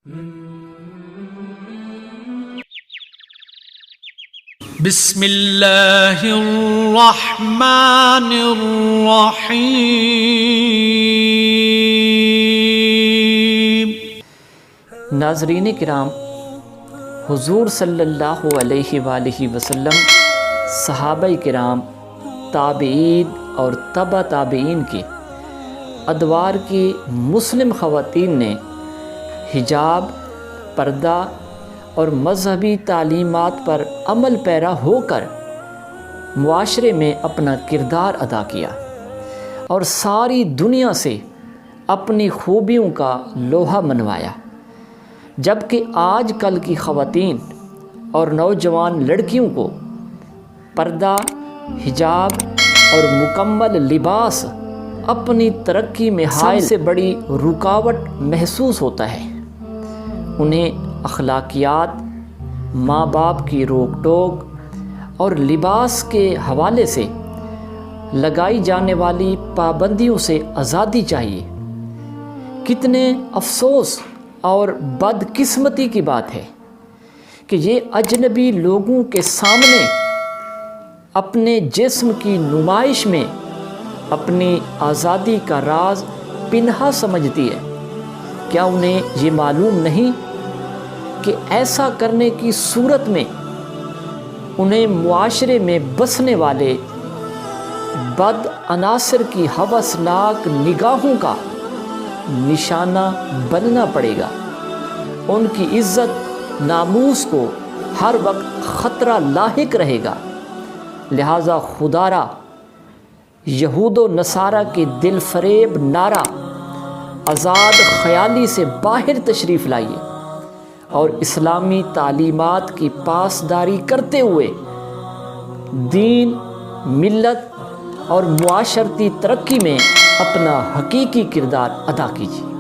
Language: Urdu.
بسم اللہ الرحمن الرحیم۔ ناظرین کرام، حضور صلی اللہ علیہ وآلہ وسلم، صحابہ کرام، تابعین اور تبع تابعین کے ادوار کی مسلم خواتین نے حجاب، پردہ اور مذہبی تعلیمات پر عمل پیرا ہو کر معاشرے میں اپنا کردار ادا کیا اور ساری دنیا سے اپنی خوبیوں کا لوہا منوایا، جبکہ آج کل کی خواتین اور نوجوان لڑکیوں کو پردہ، حجاب اور مکمل لباس اپنی ترقی میں سب سے بڑی رکاوٹ محسوس ہوتا ہے۔ انہیں اخلاقیات، ماں باپ کی روک ٹوک اور لباس کے حوالے سے لگائی جانے والی پابندیوں سے آزادی چاہیے۔ کتنے افسوس اور بدقسمتی کی بات ہے کہ یہ اجنبی لوگوں کے سامنے اپنے جسم کی نمائش میں اپنی آزادی کا راز پنہا سمجھتی ہے۔ کیا انہیں یہ معلوم نہیں کہ ایسا کرنے کی صورت میں انہیں معاشرے میں بسنے والے بد عناصر کی ہوسناک نگاہوں کا نشانہ بننا پڑے گا؟ ان کی عزت ناموس کو ہر وقت خطرہ لاحق رہے گا۔ لہٰذا خدا را یہود و نصارہ کے دل فریب نعرہ آزاد خیالی سے باہر تشریف لائیے اور اسلامی تعلیمات کی پاسداری کرتے ہوئے دین، ملت اور معاشرتی ترقی میں اپنا حقیقی کردار ادا کیجیے۔